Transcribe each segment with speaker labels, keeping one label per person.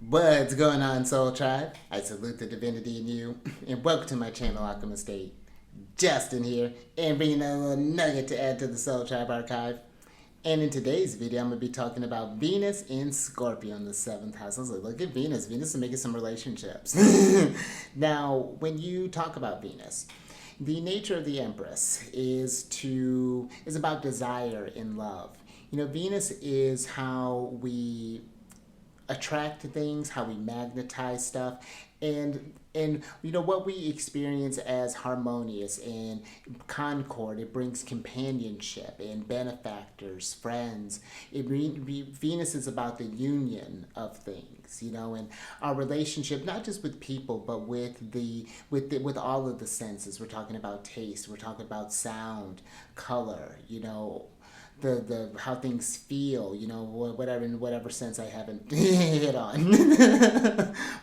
Speaker 1: What's going on, Soul Tribe? I salute the divinity in you, and welcome to my channel, Alchemist. Justin here, and bringing a little nugget to add to the Soul Tribe archive. And in today's video, I'm going to be talking about Venus in Scorpio in the 7th house. I was like, look at Venus. Venus is making some relationships. Now, when you talk about Venus, the nature of the Empress is about desire in love. Venus is how we attract things, how we magnetize stuff, and what we experience as harmonious and concord. It brings companionship and benefactors, friends. Venus is about the union of things, and our relationship, not just with people, but with all of the senses. We're talking about taste. We're talking about sound, color. The how things feel, whatever in whatever sense I haven't hit on,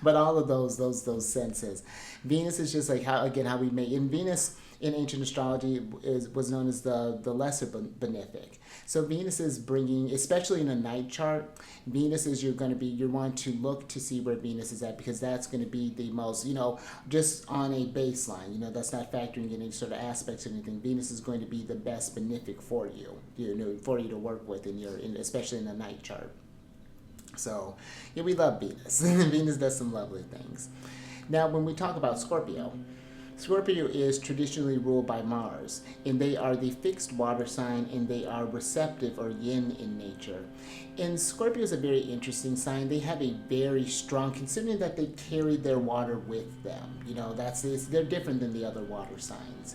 Speaker 1: but all of those senses. Venus is just like how we make in Venus in ancient astrology was known as the lesser benefic. So Venus is bringing, especially in a night chart, Venus is you want to look to see where Venus is at, because that's going to be the most, just on a baseline, that's not factoring in any sort of aspects or anything. Venus is going to be the best benefic for you, for you to work with especially in a night chart. So yeah, we love Venus. Venus does some lovely things. Now, when we talk about Scorpio, Scorpio is traditionally ruled by Mars, and they are the fixed water sign, and they are receptive or yin in nature. And Scorpio is a very interesting sign. They have a very strong, considering that they carry their water with them. They're different than the other water signs.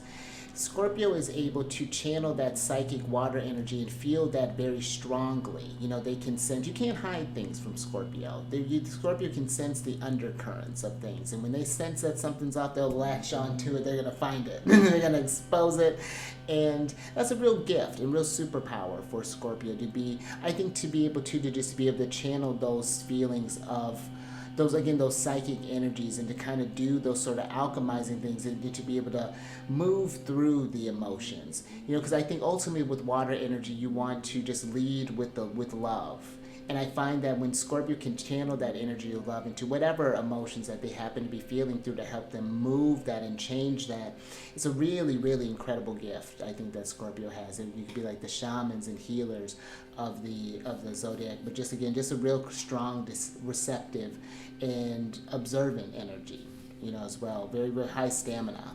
Speaker 1: Scorpio is able to channel that psychic water energy and feel that very strongly. They can sense. You can't hide things from Scorpio. Scorpio can sense the undercurrents of things. And when they sense that something's out, they'll latch onto it. They're going to find it. They're going to expose it. And that's a real gift and real superpower for Scorpio to be able to channel those feelings of those psychic energies, and to kind of do those sort of alchemizing things, and to be able to move through the emotions. Because I think ultimately with water energy, you want to just lead with love. And I find that when Scorpio can channel that energy of love into whatever emotions that they happen to be feeling through, to help them move that and change that, it's a really, really incredible gift, I think, that Scorpio has. And you could be like the shamans and healers of the zodiac, but just a real strong, receptive, and observant energy, as well. Very, very high stamina.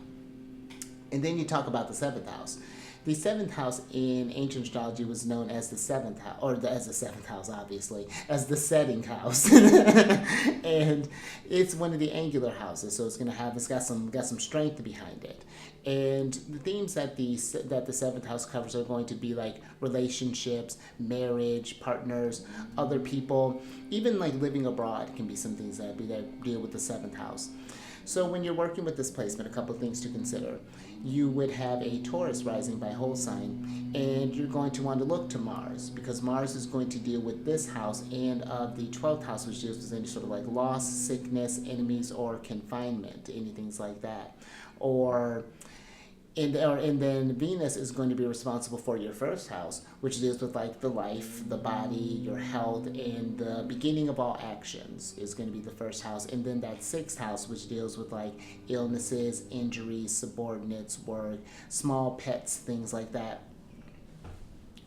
Speaker 1: And then you talk about the 7th house. The 7th house in ancient astrology was known as the 7th house, as the 7th house, obviously, as the setting house. And it's one of the angular houses, so it's got some strength behind it. And the themes that the 7th house covers are going to be like relationships, marriage, partners, other people, even like living abroad can be some things that deal with the 7th house. So when you're working with this placement, a couple of things to consider. You would have a Taurus rising by whole sign, and you're going to want to look to Mars, because Mars is going to deal with this house and of the 12th house, which deals with any sort of like loss, sickness, enemies, or confinement, anything like that. And then Venus is going to be responsible for your 1st house, which deals with like the life, the body, your health, and the beginning of all actions is going to be the 1st house. And then that 6th house, which deals with like illnesses, injuries, subordinates, work, small pets, things like that.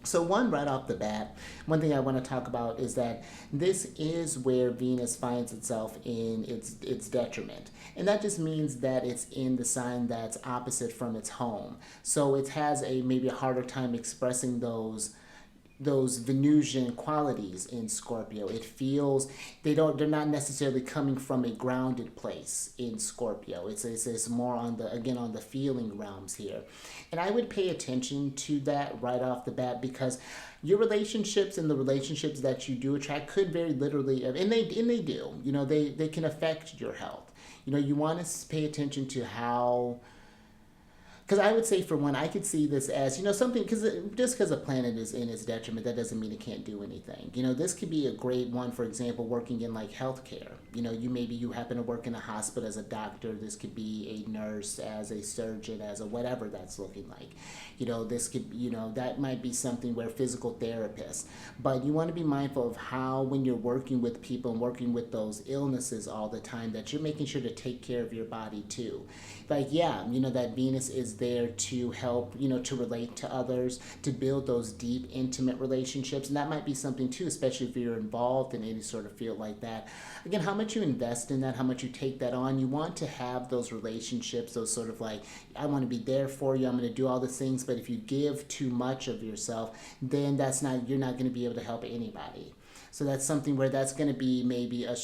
Speaker 1: So right off the bat, one thing I want to talk about is that this is where Venus finds itself in its detriment. And that just means that it's in the sign that's opposite from its home. So it has maybe a harder time expressing those Venusian qualities in Scorpio. It feels they're not necessarily coming from a grounded place in Scorpio. It's more on the feeling realms here. And I would pay attention to that right off the bat, because your relationships and the relationships that you do attract could very literally, and they do, they can affect your health. You want to pay attention to how, because I would say for one, I could see this as, something, because just because a planet is in its detriment, that doesn't mean it can't do anything. This could be a great one, for example, working in like healthcare. You happen to work in a hospital as a doctor. This could be a nurse, as a surgeon, as a whatever that's looking like. This could, that might be something where physical therapists. But you want to be mindful of how, when you're working with people and working with those illnesses all the time, that you're making sure to take care of your body too. Like, yeah, that Venus is there to help, to relate to others, to build those deep, intimate relationships. And that might be something too, especially if you're involved in any sort of field like that. Again, how much you invest in that, how much you take that on. You want to have those relationships, those sort of like, I want to be there for you, I'm going to do all the things. But if you give too much of yourself, then you're not going to be able to help anybody. So that's something where that's going to be maybe a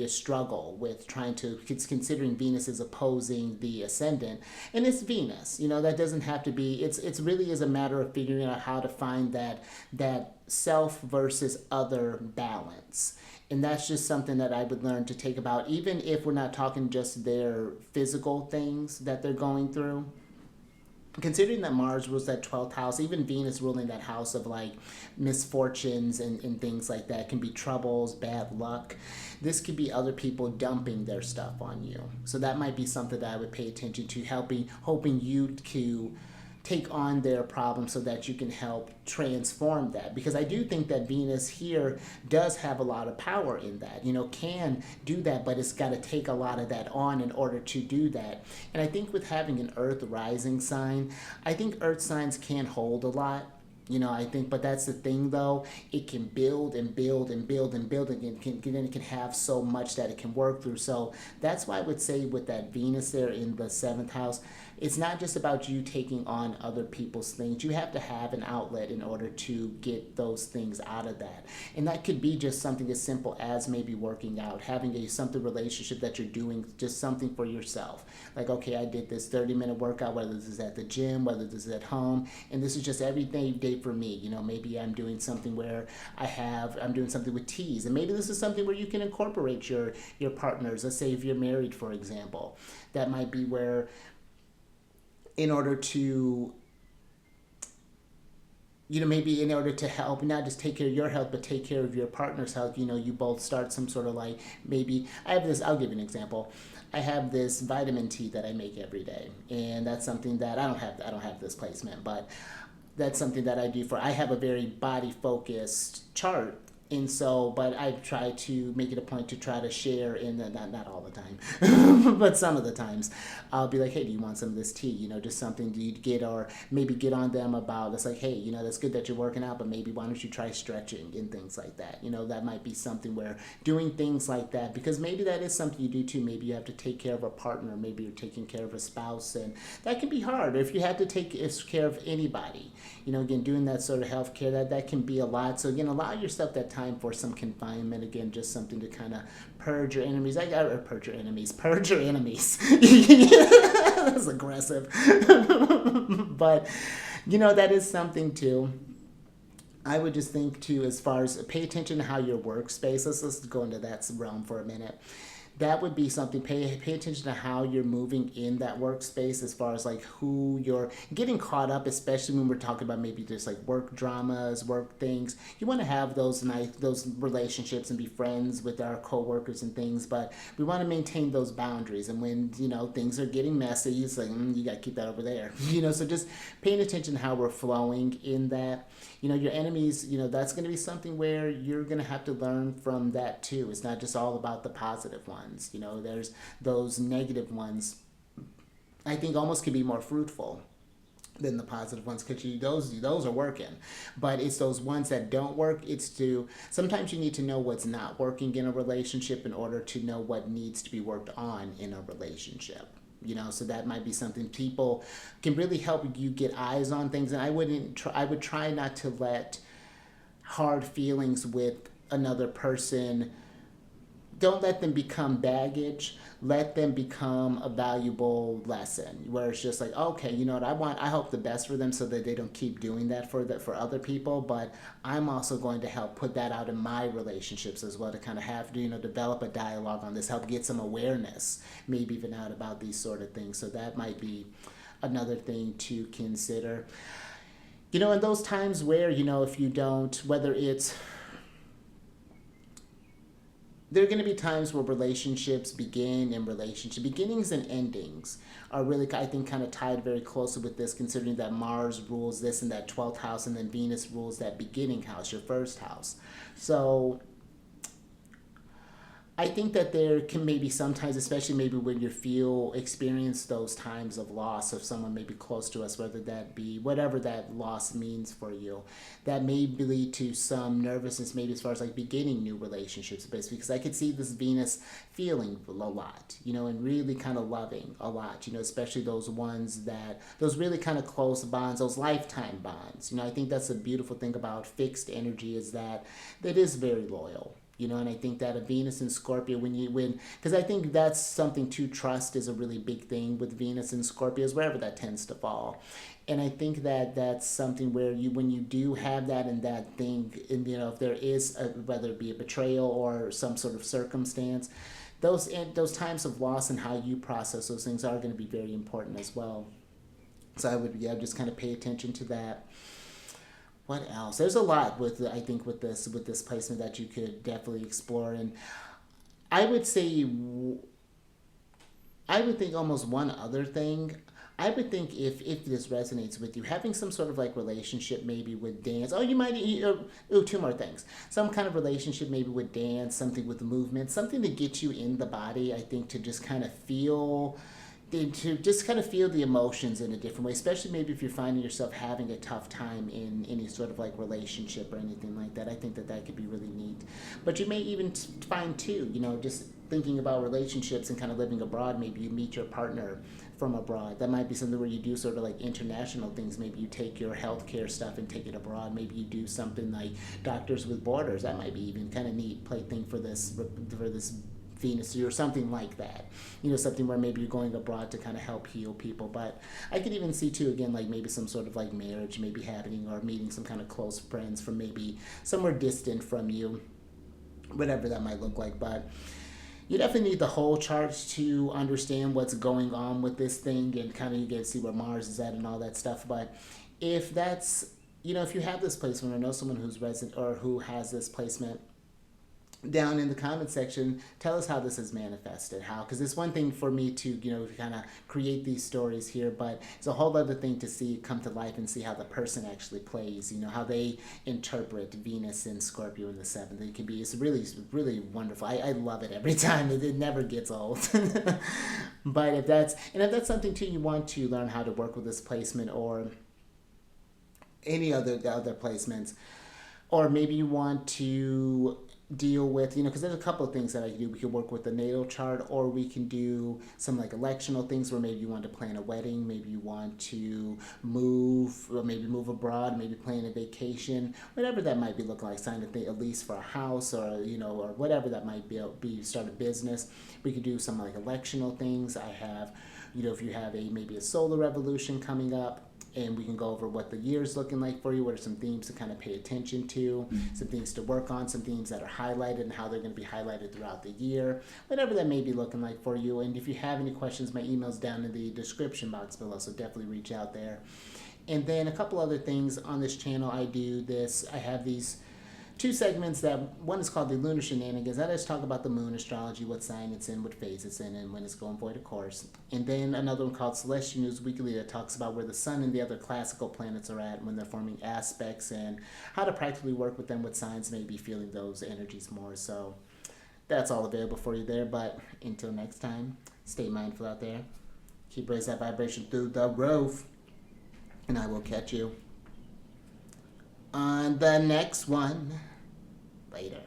Speaker 1: struggle with trying to, considering Venus is opposing the ascendant, and it's Venus. That doesn't have to be. It's really is a matter of figuring out how to find that self versus other balance. And that's just something that I would learn to take about, even if we're not talking just their physical things that they're going through. Considering that Mars rules that 12th house, even Venus ruling that house of like misfortunes and things like that, can be troubles, bad luck. This could be other people dumping their stuff on you. So that might be something that I would pay attention to, hoping you to take on their problem so that you can help transform that. Because I do think that Venus here does have a lot of power in that, can do that, but it's got to take a lot of that on in order to do that. And I think with having an Earth rising sign, I think Earth signs can hold a lot. I think, but that's the thing though, it can build and build and build and build, and then it can have so much that it can work through. So that's why I would say with that Venus there in the 7th house, it's not just about you taking on other people's things. You have to have an outlet in order to get those things out of that. And that could be just something as simple as maybe working out, having something relationship that you're doing, just something for yourself. Like, okay, I did this 30-minute workout, whether this is at the gym, whether this is at home, and this is just every day for me. Maybe I'm doing something where I'm doing something with teas, and maybe this is something where you can incorporate your partners. Let's say if you're married, for example, that might be where, in order to, maybe in order to help, not just take care of your health, but take care of your partner's health, you both start some sort of like, maybe, I'll give you an example. I have this vitamin tea that I make every day, and that's something that I don't have this placement, but that's something that I have a very body focused chart. And so, but I try to make it a point to try to share in the, not all the time, but some of the times, I'll be like, hey, do you want some of this tea? Just something you get, or maybe get on them about, it's like, hey, that's good that you're working out, but maybe why don't you try stretching and things like that? That might be something where doing things like that, because maybe that is something you do too. Maybe you have to take care of a partner, maybe you're taking care of a spouse, and that can be hard. Or if you have to take care of anybody, again, doing that sort of healthcare, that can be a lot. So, allow yourself that time for some confinement. Again, just something to kind of purge your enemies. Purge your enemies. That's aggressive. But, that is something too. I would just think too, as far as pay attention to how your workspace, let's go into that realm for a minute. That would be something, pay attention to how you're moving in that workspace, as far as like who you're getting caught up, especially when we're talking about maybe just like work dramas, work things. You want to have those relationships and be friends with our coworkers and things, but we want to maintain those boundaries. And when, things are getting messy, it's like, you got to keep that over there. So just paying attention to how we're flowing in that. Your enemies, that's going to be something where you're going to have to learn from that too. It's not just all about the positive ones. There's those negative ones, I think almost can be more fruitful than the positive ones, because those are working. But it's those ones that don't work. Sometimes you need to know what's not working in a relationship in order to know what needs to be worked on in a relationship. So that might be something people can really help you get eyes on things. And I would try not to let hard feelings with another person, don't let them become baggage. Let them become a valuable lesson, where it's just like, okay, I hope the best for them, so that they don't keep doing that for other people. But I'm also going to help put that out in my relationships as well, to kind of have to, develop a dialogue on this, help get some awareness, maybe even out about these sort of things. So that might be another thing to consider. In those times where, if you don't, whether it's, there are going to be times where relationships begin and relationship beginnings and endings are really, I think, kind of tied very closely with this, considering that Mars rules this in that 12th house, and then Venus rules that beginning house, your first house. So I think that there can maybe sometimes, especially maybe when experience those times of loss of someone maybe close to us, whether that be whatever that loss means for you, that may lead to some nervousness, maybe as far as like beginning new relationships, basically, because I could see this Venus feeling a lot, and really kind of loving a lot, especially those those really kind of close bonds, those lifetime bonds. I think that's a beautiful thing about fixed energy, is that it is very loyal. And I think that a Venus and Scorpio, because I think that's something to trust is a really big thing with Venus and Scorpios, wherever that tends to fall. And I think that that's something where when you do have that and that thing, and if there is, whether it be a betrayal or some sort of circumstance, those times of loss and how you process those things are going to be very important as well. So I would, just kind of pay attention to that. What else? There's a lot I think with this placement that you could definitely explore, and I would say, I would think almost one other thing. I would think if this resonates with you, having some sort of like relationship maybe with dance. Oh, you might. Two more things. Some kind of relationship maybe with dance, something with movement, something to get you in the body. I think to just kind of feel the emotions in a different way, especially maybe if you're finding yourself having a tough time in any sort of like relationship or anything like that. I think that could be really neat. But you may even find too, just thinking about relationships and kind of living abroad, maybe you meet your partner from abroad. That might be something where you do sort of like international things. Maybe you take your healthcare stuff and take it abroad. Maybe you do something like Doctors with Borders. That might be even kind of neat play thing for this Venus or something like that. Something where maybe you're going abroad to kind of help heal people. But I could even see too, again, like maybe some sort of like marriage maybe happening, or meeting some kind of close friends from maybe somewhere distant from you, whatever that might look like. But you definitely need the whole chart to understand what's going on with this thing, and kind of you get to see where Mars is at and all that stuff. But if that's, if you have this placement or know someone who's resident or who has this placement, down in the comment section, tell us how this is manifested. Because it's one thing for me to, kind of create these stories here, but it's a whole other thing to see it come to life and see how the person actually plays, how they interpret Venus and Scorpio in the seventh. It's really wonderful. I love it every time. It never gets old. But if that's something too you want to learn how to work with this placement, or any other placements, or maybe you want to deal with, because there's a couple of things that I can do. We can work with the natal chart, or we can do some like electional things where maybe you want to plan a wedding, maybe you want to move, or maybe move abroad, maybe plan a vacation, whatever that might be looking like, sign a lease for a house, or or whatever that might be, start a business. We could do some like electional things. I have, if you have maybe a solar revolution coming up, and we can go over what the year's looking like for you, what are some themes to kind of pay attention to, some things to work on, some themes that are highlighted and how they're going to be highlighted throughout the year, whatever that may be looking like for you. And if you have any questions, my email's down in the description box below, so definitely reach out there. And then a couple other things on this channel. I have these two segments. That one is called the Lunar Shenanigans. That is talk about the moon, astrology, what sign it's in, what phase it's in, and when it's going void, of course. And then another one called Celestial News Weekly that talks about where the sun and the other classical planets are at when they're forming aspects, and how to practically work with them, what signs may be feeling those energies more. So that's all available for you there. But until next time, stay mindful out there. Keep raising that vibration through the roof. And I will catch you on the next one. Later.